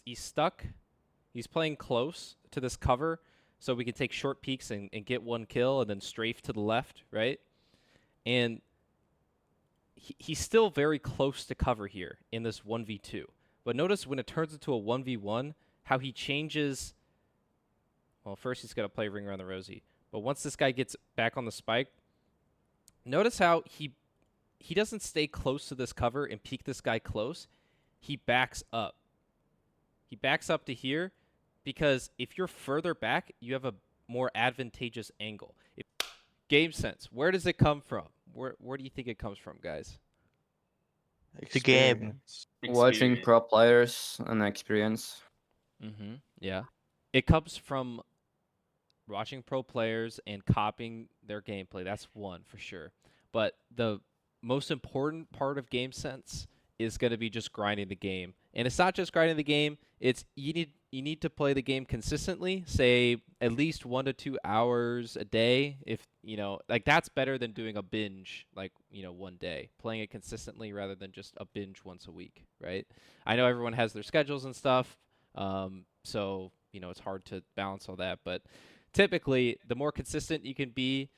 he's stuck. He's playing close to this cover, so we can take short peeks and get one kill and then strafe to the left, right? And he's still very close to cover here in this 1v2. But notice when it turns into a 1v1, how he changes. Well, first he's got to play Ring Around the Rosie. But once this guy gets back on the spike, notice how he doesn't stay close to this cover and peek this guy close. He backs up. He backs up to here because if you're further back, you have a more advantageous angle. Gamesense, where does it come from? Where do you think it comes from, guys? The game. Experience. Watching pro players and experience. Mm-hmm. Yeah. It comes from watching pro players and copying their gameplay. That's one for sure. But the most important part of Gamesense is going to be just grinding the game. And it's not just grinding the game. It's you need to play the game consistently, say at least 1 to 2 hours a day. If, like that's better than doing a binge like, one day. Playing it consistently rather than just a binge once a week, right? I know everyone has their schedules and stuff. So, it's hard to balance all that, but typically the more consistent you can be,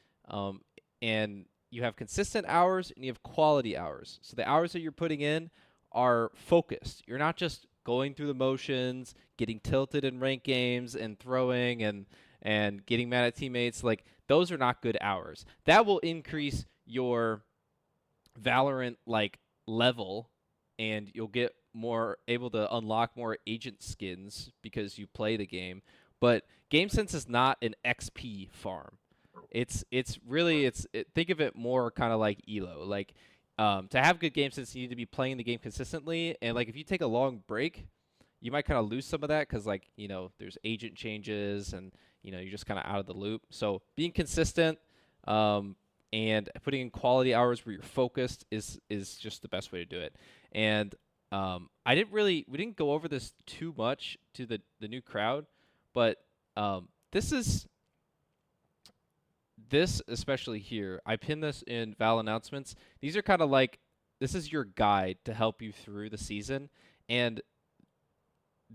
and you have consistent hours and you have quality hours. So the hours that you're putting in are focused. You're not just going through the motions, getting tilted in ranked games and throwing and getting mad at teammates. Like those are not good hours. That will increase your Valorant like level, and you'll get more able to unlock more agent skins because you play the game. But Gamesense is not an XP farm. Think of it more kind of like Elo. Like to have good Gamesense, you need to be playing the game consistently. And like if you take a long break, you might kind of lose some of that because like there's agent changes and you're just kind of out of the loop. So being consistent and putting in quality hours where you're focused is just the best way to do it. And we didn't go over this too much to the new crowd, but this especially here, I pinned this in Val announcements. These are kind of like, this is your guide to help you through the season. And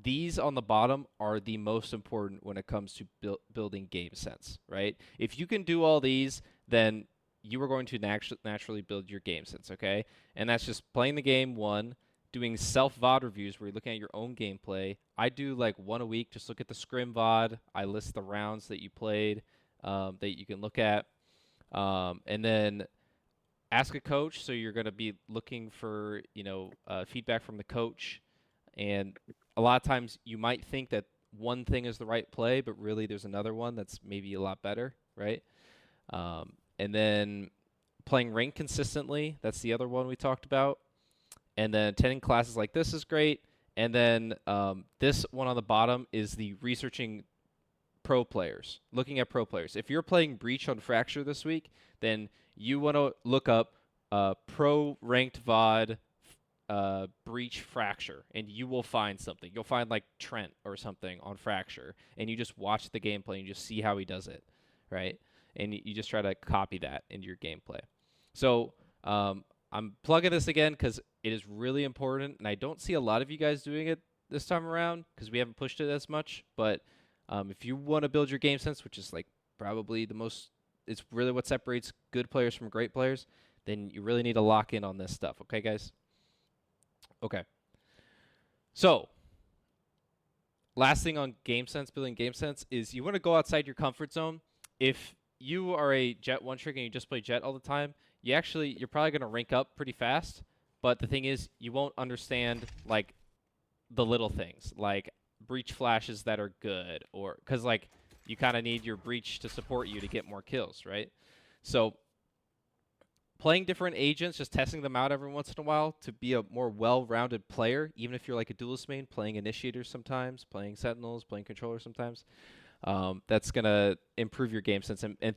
these on the bottom are the most important when it comes to building Gamesense, right? If you can do all these, then you are going to naturally build your Gamesense, okay? And that's just playing the game, one, doing self-VOD reviews where you're looking at your own gameplay. I do like one a week, just look at the scrim VOD. I list the rounds that you played that you can look at. And then ask a coach. So you're going to be looking for, feedback from the coach. And a lot of times you might think that one thing is the right play, but really there's another one that's maybe a lot better, right? And then playing rank consistently. That's the other one we talked about. And then attending classes like this is great. And then this one on the bottom is the researching pro players, looking at pro players. If you're playing Breach on Fracture this week, then you want to look up pro ranked VOD Breach Fracture, and you will find something. You'll find like Trent or something on Fracture, and you just watch the gameplay and you just see how he does it, right? And you just try to copy that into your gameplay. So I'm plugging this again because it is really important, and I don't see a lot of you guys doing it this time around because we haven't pushed it as much. But if you want to build your Gamesense, which is like probably it's really what separates good players from great players, then you really need to lock in on this stuff. Okay, guys? Okay. So last thing on Gamesense, building Gamesense, is you want to go outside your comfort zone. If you are a Jet one trick and you just play Jet all the time, you're probably going to rank up pretty fast. But the thing is, you won't understand like the little things, like breach flashes that are good, or because like you kind of need your breach to support you to get more kills, right? So playing different agents, just testing them out every once in a while to be a more well-rounded player, even if you're like a duelist main, playing initiators sometimes, playing sentinels, playing controllers sometimes, that's going to improve your Gamesense, and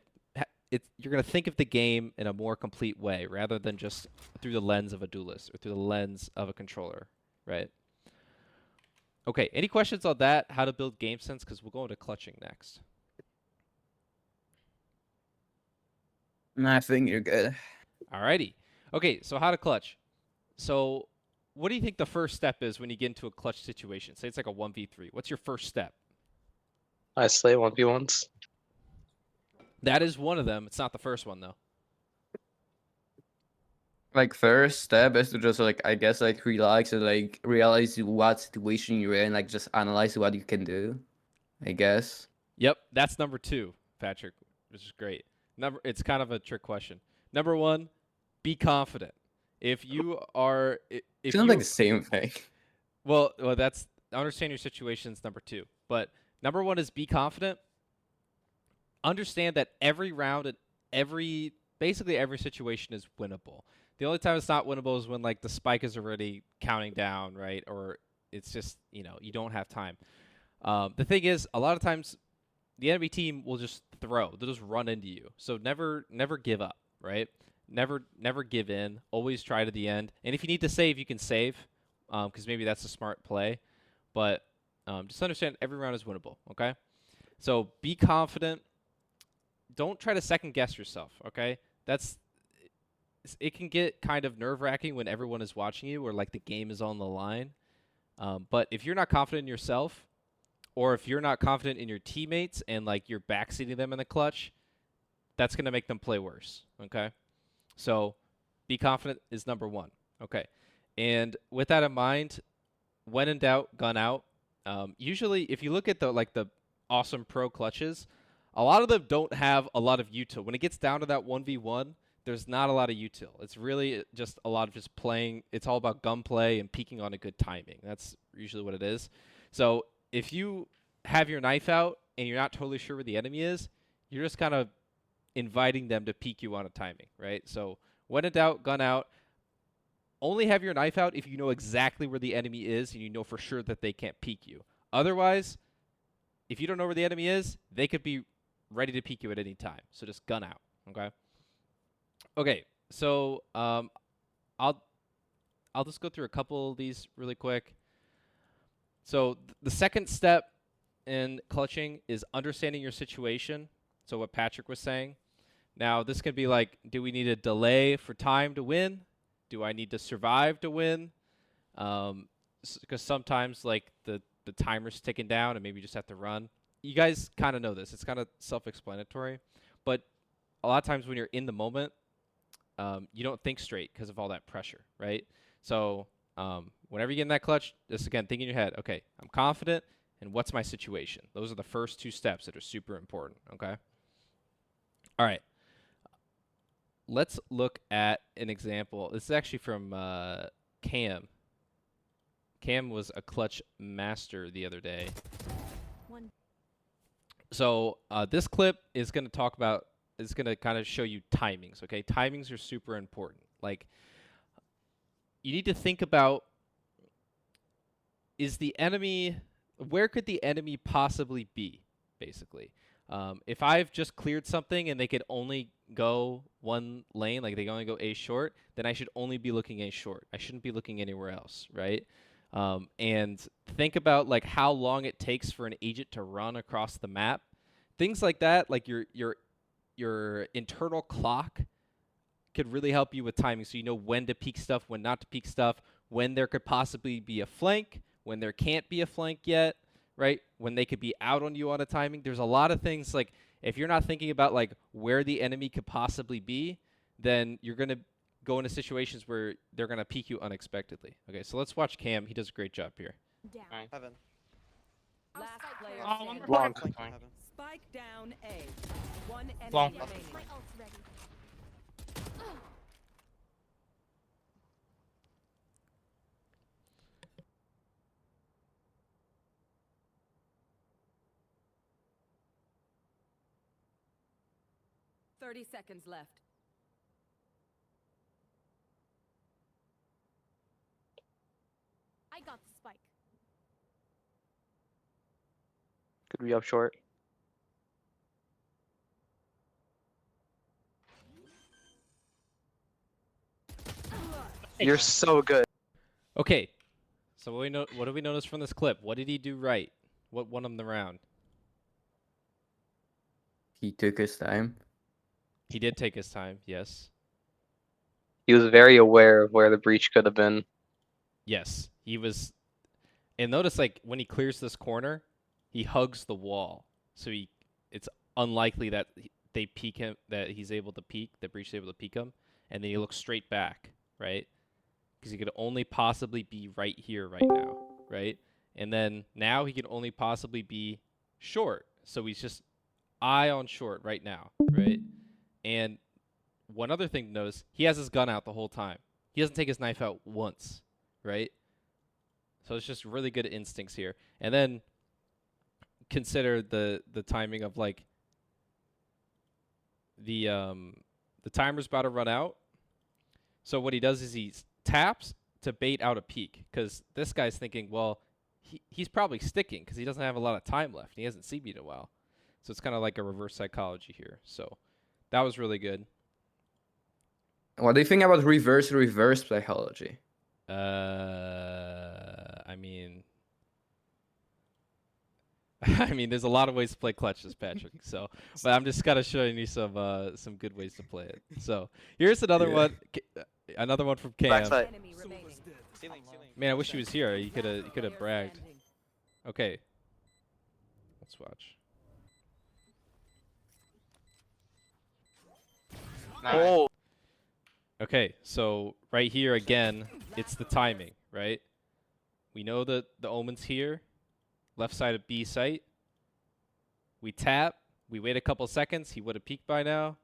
you're going to think of the game in a more complete way rather than just through the lens of a duelist or through the lens of a controller, right? Okay, any questions on that, how to build Gamesense? Because we'll go into clutching next. I think you're good. Alrighty. Okay, so how to clutch. So what do you think the first step is when you get into a clutch situation? Say it's like a 1v3. What's your first step? I slay 1v1s. That is one of them. It's not the first one though. Like first step is to just like I guess like relax and like realize what situation you're in, like just analyze what you can do. I guess. Yep, that's number 2, Patrick, which is great. It's kind of a trick question. Number 1, be confident. If you are, if Sounds you like the same thing. well, that's understand your situation's number 2. But number 1 is be confident. Understand that every round and basically every situation is winnable. The only time it's not winnable is when like the spike is already counting down, right? Or it's just you don't have time. The thing is, a lot of times the enemy team will just throw. They'll just run into you. So never give up, right? Never give in. Always try to the end. And if you need to save, you can save, because maybe that's a smart play. But just understand every round is winnable. Okay. So be confident. Don't try to second guess yourself. Okay. It can get kind of nerve wracking when everyone is watching you or like the game is on the line. But if you're not confident in yourself, or if you're not confident in your teammates and like you're backseating them in the clutch, that's going to make them play worse. Okay. So be confident is number 1. Okay. And with that in mind, when in doubt, gun out. Usually if you look at the awesome pro clutches, a lot of them don't have a lot of util. When it gets down to that 1v1, there's not a lot of util. It's really just a lot of just playing. It's all about gunplay and peeking on a good timing. That's usually what it is. So if you have your knife out and you're not totally sure where the enemy is, you're just kind of inviting them to peek you on a timing, right? So when in doubt, gun out. Only have your knife out if you know exactly where the enemy is and you know for sure that they can't peek you. Otherwise, if you don't know where the enemy is, they could be ready to peek you at any time. So just gun out, okay? Okay, so I'll just go through a couple of these really quick. So the second step in clutching is understanding your situation. So what Patrick was saying. Now this could be like, do we need a delay for time to win? Do I need to survive to win? Because sometimes like the timer's ticking down and maybe you just have to run. You guys kind of know this. It's kind of self-explanatory. But a lot of times when you're in the moment, you don't think straight because of all that pressure, right? So whenever you get in that clutch, just again, think in your head, okay, I'm confident, and what's my situation? Those are the first 2 steps that are super important, okay? All right. Let's look at an example. This is actually from Cam. Cam was a clutch master the other day. So this clip is going to talk about, is going to kind of show you timings, okay? Timings are super important. Like, you need to think about, is the enemy, where could the enemy possibly be, basically? If I've just cleared something and they could only go one lane, like they can only go A short, then I should only be looking A short. I shouldn't be looking anywhere else, right? And think about like how long it takes for an agent to run across the map. Things like that, like your internal clock could really help you with timing, so you know when to peek stuff, when not to peek stuff, when there could possibly be a flank, when there can't be a flank yet, right? When they could be out on you on a timing. There's a lot of things, like if you're not thinking about like where the enemy could possibly be, then you're going to go into situations where they're going to peek you unexpectedly. Okay, so let's watch Cam. He does a great job here. Down. Heaven. Last player Oh, standing. I'm Long. flanking heaven. Spike down A. One enemy Long. remaining. My ult's ready. 30 seconds left. I got the spike. Could be up short. You're so good. Okay, so what do we notice from this clip? What did he do right? What won him the round? He took his time. He did take his time, yes. He was very aware of where the breach could have been. Yes, he was. And notice, like, when he clears this corner, he hugs the wall. So it's unlikely that they peek him, that he's able to peek, that Breach is able to peek him, and then he looks straight back, right? Because he could only possibly be right here right now, right? And then now he can only possibly be short. So he's just eye on short right now, right? And one other thing to notice, he has his gun out the whole time. He doesn't take his knife out once, right? So it's just really good instincts here. And then consider the timing of like the timer's about to run out. So what he does is he taps to bait out a peek, because this guy's thinking, well, he's probably sticking because he doesn't have a lot of time left. He hasn't CB'd in a while. So it's kind of like a reverse psychology here. So that was really good. What do you think about reverse psychology? I mean, I mean, there's a lot of ways to play clutches, Patrick. So, but I'm just kind of showing you some good ways to play it. So here's another Yeah. one, another one from Cam. Backside. Enemy remaining. Man, I wish he was here. You could have bragged. Standing. Okay, let's watch. Oh, Okay, so right here again, it's the timing, right? We know that the omen's here, left side of B site. We tap, we wait a couple seconds, he would have peeked by now.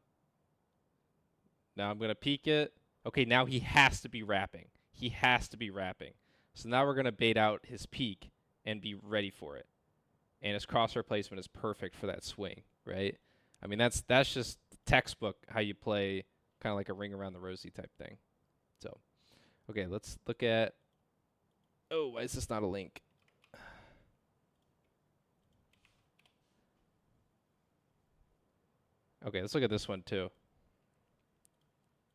Now I'm gonna peek it. Okay, now he has to be wrapping. He has to be wrapping. So now we're gonna bait out his peek and be ready for it. And his crosshair placement is perfect for that swing, right? I mean, that's just textbook how you play kind of like a ring around the rosy type thing. So, okay, let's look at. Oh, why is this not a link? Okay, let's look at this one too.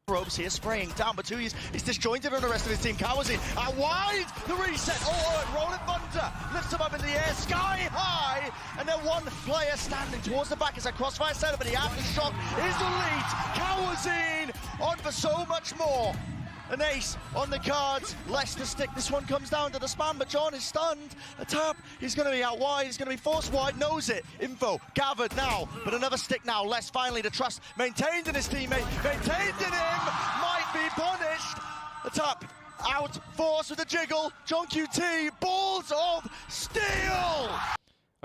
Ropes here, spraying down, but Tui's is disjointed on the rest of his team. Cowers in, out wide, the reset, and Rolling Thunder lifts him up in the air, sky high, and then one player standing towards the back as a crossfire setup, and the aftershock is elite. Cowers in, on for so much more. An ace on the cards, less to stick. This one comes down to the spam, but John is stunned. A tap, he's going to be out wide, he's going to be forced wide, knows it. Info gathered now, but another stick now. Less finally to trust, maintained in his teammate, maintained in him, might be punished. A tap, out, force with a jiggle. John QT, balls of steel!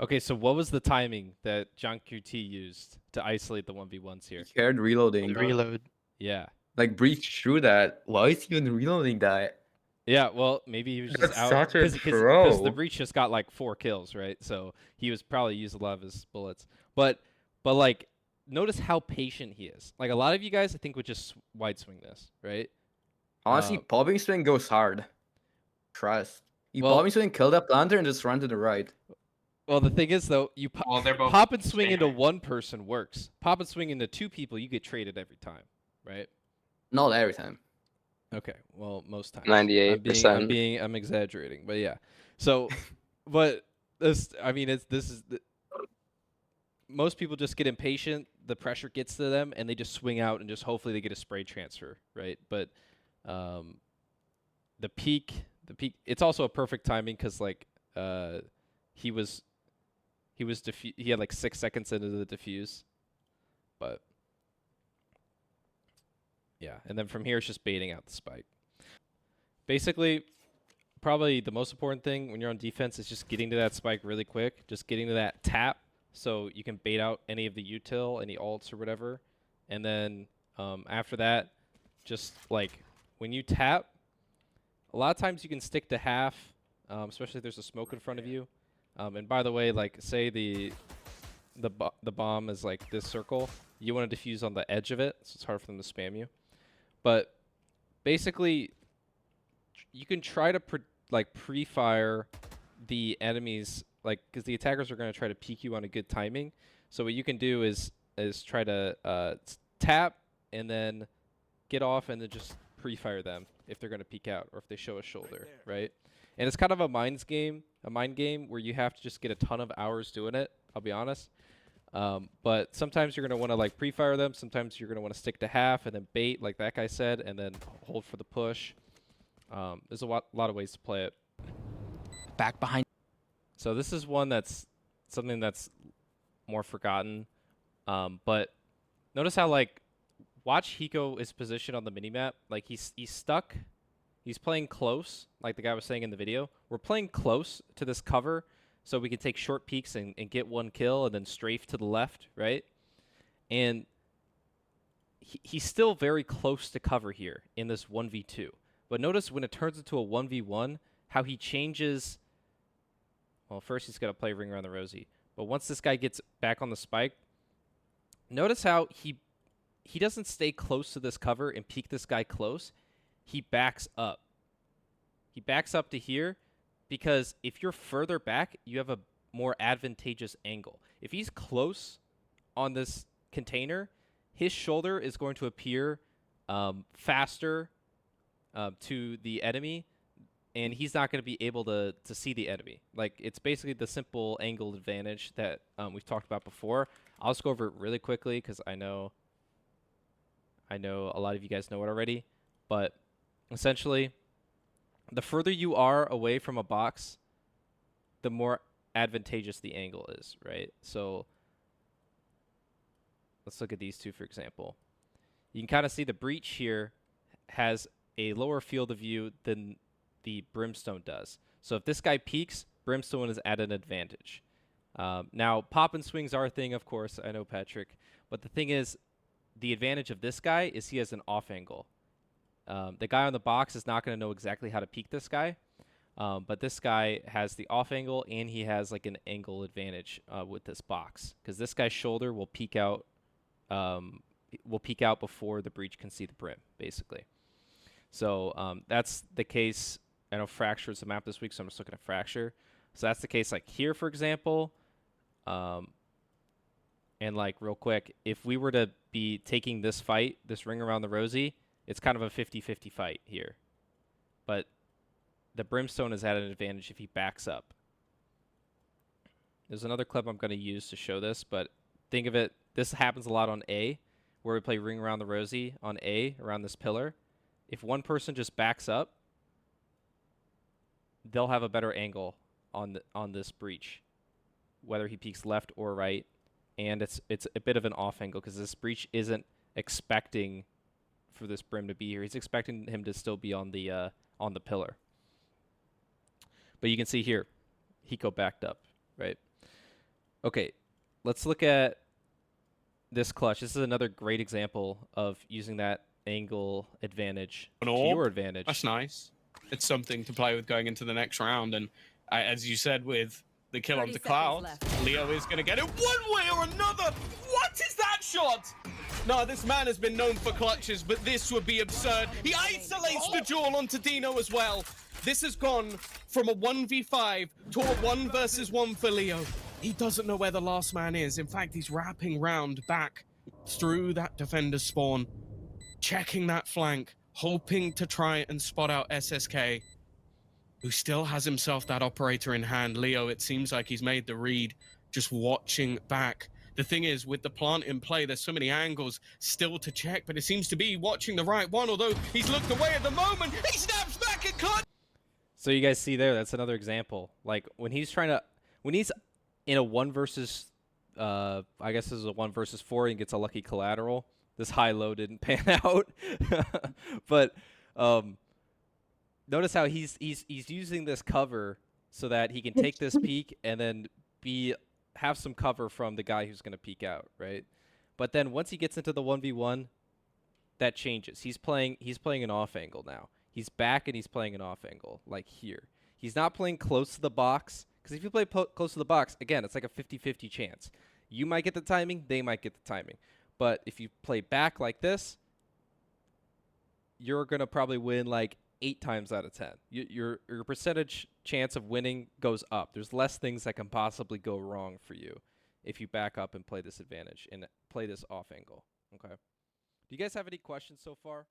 Okay, so what was the timing that John QT used to isolate the 1v1s here? Scared reloading. reload. Yeah. Like Breach threw that. Why is he even reloading that? Yeah, well, maybe he was just That's out such a because pro. the Breach just got like 4 kills, right? So he was probably used a lot of his bullets. But like, notice how patient he is. Like a lot of you guys, I think, would just wide swing this, right? Honestly, Uh, popping swing goes hard. Trust. You Well- popping swing, kill that planter, and just run to the right. Well, the thing is, though, you Well, they're both pop and swing into staying. one person works. Pop and swing into 2 people, you get traded every time, right? Not every time. Okay, well, most times. 98%. I'm exaggerating, but yeah. So, but this, I mean, most people just get impatient. The pressure gets to them, and they just swing out and just hopefully they get a spray transfer, right? But the peak, it's also a perfect timing because like he had like 6 seconds into the defuse, but. Yeah, and then from here it's just baiting out the spike. Basically, probably the most important thing when you're on defense is just getting to that spike really quick, just getting to that tap so you can bait out any of the util, any ults or whatever. And then after that, just like when you tap, a lot of times you can stick to half, especially if there's a smoke in front of you. And by the way, like say the bomb is like this circle, you want to defuse on the edge of it, so it's hard for them to spam you. But basically, you can try to pre-fire the enemies, like because the attackers are going to try to peek you on a good timing. So what you can do is try to tap and then get off and then just pre-fire them if they're going to peek out or if they show a shoulder, right? And it's kind of a mind game where you have to just get a ton of hours doing it. I'll be honest. But sometimes you're going to want to like pre-fire them. Sometimes you're going to want to stick to half and then bait like that guy said and then hold for the push. There's a lot of ways to play it. Back behind. So this is one that's something that's more forgotten. But notice how, like, watch Hiko is positioned on the minimap. Like, he's stuck. He's playing close, like the guy was saying in the video. We're playing close to this cover so we can take short peeks and get one kill and then strafe to the left, right? And he's still very close to cover here in this 1v2. But notice when it turns into a 1v1, how he changes. Well, first he's got to play Ring Around the Rosie. But once this guy gets back on the spike, notice how he doesn't stay close to this cover and peek this guy close. He backs up. He backs up to here because if you're further back, you have a more advantageous angle. If he's close on this container, his shoulder is going to appear faster to the enemy, and he's not going to be able to see the enemy. Like, it's basically the simple angle advantage that we've talked about before. I'll just go over it really quickly because I know a lot of you guys know it already. But essentially, the further you are away from a box, the more advantageous the angle is, right? So let's look at these two, for example. You can kind of see the breach here has a lower field of view than the Brimstone does. So if this guy peeks, Brimstone is at an advantage. Now, pop and swings are a thing, of course. I know, Patrick. But the thing is, the advantage of this guy is he has an off angle. The guy on the box is not going to know exactly how to peek this guy. But this guy has the off angle, and he has like an angle advantage with this box. Because this guy's shoulder will peek out before the breach can see the brim, basically. So that's the case. I know Fracture is the map this week, so I'm just looking at Fracture. So that's the case like here, for example. And like real quick, if we were to be taking this fight, this Ring Around the Rosie, it's kind of a 50-50 fight here. But the Brimstone is at an advantage if he backs up. There's another clip I'm going to use to show this, but think of it, this happens a lot on A, where we play Ring Around the Rosie on A, around this pillar. If one person just backs up, they'll have a better angle on this breach, whether he peeks left or right. And it's a bit of an off angle because this breach isn't expecting for this brim to be here. He's expecting him to still be on the pillar. But you can see here, Hiko backed up, right? Okay, let's look at this clutch. This is another great example of using that angle advantage to your advantage. That's nice. It's something to play with going into the next round. And as you said, with the kill onto Cloud, Leo is going to get it one way or another. What is that shot? No, this man has been known for clutches, but this would be absurd. He isolates the duel onto Dino as well. This has gone from a 1v5 to a 1 versus 1 for Leo. He doesn't know where the last man is. In fact, he's wrapping round back through that defender's spawn, checking that flank, hoping to try and spot out SSK, who still has himself that operator in hand. Leo, it seems like he's made the read, just watching back. The thing is, with the plant in play, there's so many angles still to check, but it seems to be watching the right one, although he's looked away at the moment. He snaps back and cut. So you guys see there, that's another example. Like when he's in a 1 versus, I guess this is a 1 versus 4 and gets a lucky collateral. This high-low didn't pan out. But notice how he's using this cover so that he can take this peek and then have some cover from the guy who's going to peek out, right? But then once he gets into the 1v1, that changes. He's playing an off angle now. He's back and he's playing an off angle, like here. He's not playing close to the box, because if you play close to the box, again, it's like a 50-50 chance. You might get the timing, they might get the timing. But if you play back like this, you're going to probably win like 8 times out of 10. Your percentage chance of winning goes up. There's less things that can possibly go wrong for you if you back up and play this advantage and play this off angle. Okay. Do you guys have any questions so far?